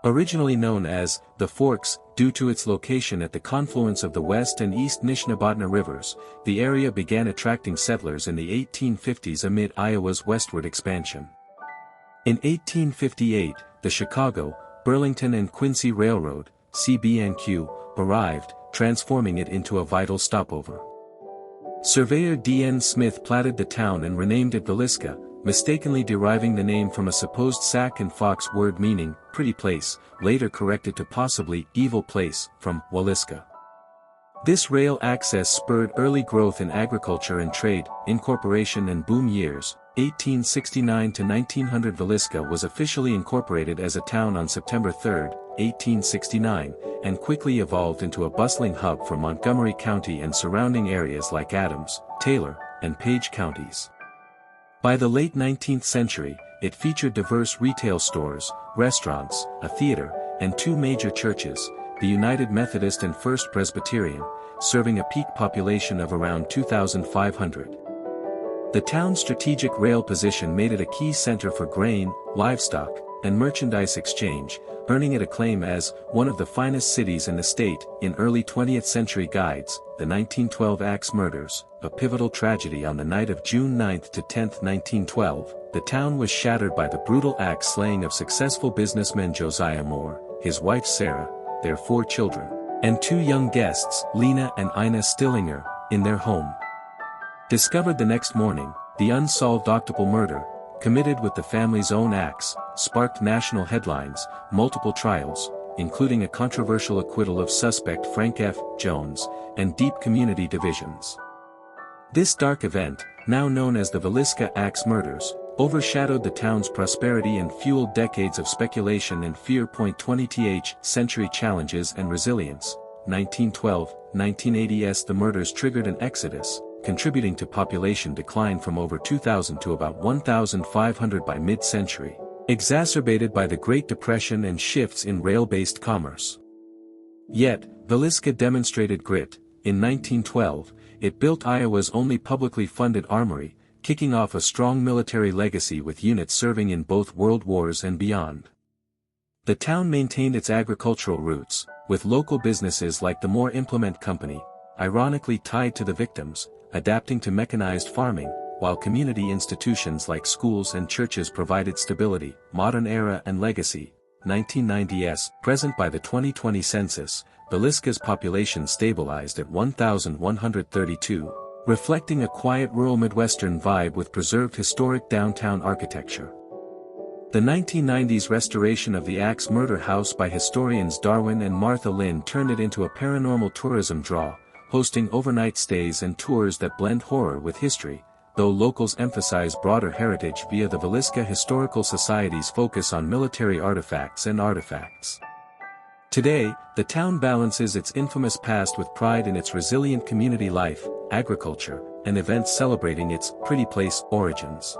Originally known as the Forks, due to its location at the confluence of the West and East Nishnabotna rivers, the area began attracting settlers in the 1850s amid Iowa's westward expansion. In 1858, the Chicago, Burlington and Quincy Railroad, CB&Q, arrived, transforming it into a vital stopover. Surveyor D.N. Smith platted the town and renamed it Villisca, mistakenly deriving the name from a supposed Sac and Fox word meaning, pretty place, later corrected to possibly evil place, from Waliska. This rail access spurred early growth in agriculture and trade, incorporation and boom years. 1869 to 1900 Villisca was officially incorporated as a town on September 3, 1869, and quickly evolved into a bustling hub for Montgomery County and surrounding areas like Adams, Taylor, and Page counties. By the late 19th century, it featured diverse retail stores, restaurants, a theater, and two major churches, the United Methodist and First Presbyterian, serving a peak population of around 2,500. The town's strategic rail position made it a key center for grain, livestock, and merchandise exchange, earning it acclaim as one of the finest cities in the state. In early 20th century guides, the 1912 axe murders, a pivotal tragedy on the night of June 9 to 10, 1912, the town was shattered by the brutal axe slaying of successful businessman Josiah Moore, his wife Sarah, their 4 children, and 2 young guests, Lena and Ina Stillinger, in their home. Discovered the next morning, the unsolved octuple murder, committed with the family's own axe, sparked national headlines, multiple trials, including a controversial acquittal of suspect Frank F. Jones, and deep community divisions. This dark event, now known as the Villisca Axe Murders, overshadowed the town's prosperity and fueled decades of speculation and fear. 20th century challenges and resilience. 1912-1980s The murders triggered an exodus, contributing to population decline from over 2,000 to about 1,500 by mid-century, exacerbated by the Great Depression and shifts in rail-based commerce. Yet, Villisca demonstrated grit. In 1912, it built Iowa's only publicly funded armory, kicking off a strong military legacy with units serving in both world wars and beyond. The town maintained its agricultural roots, with local businesses like the Moore Implement Company, ironically tied to the victims, adapting to mechanized farming, while community institutions like schools and churches provided stability, modern era and legacy. 1990s, present by the 2020 census, Villisca's population stabilized at 1,132, reflecting a quiet rural Midwestern vibe with preserved historic downtown architecture. The 1990s restoration of the Axe Murder House by historians Darwin and Martha Lynn turned it into a paranormal tourism draw, hosting overnight stays and tours that blend horror with history, though locals emphasize broader heritage via the Villisca Historical Society's focus on military artifacts and artifacts. Today, the town balances its infamous past with pride in its resilient community life, agriculture, and events celebrating its pretty place origins.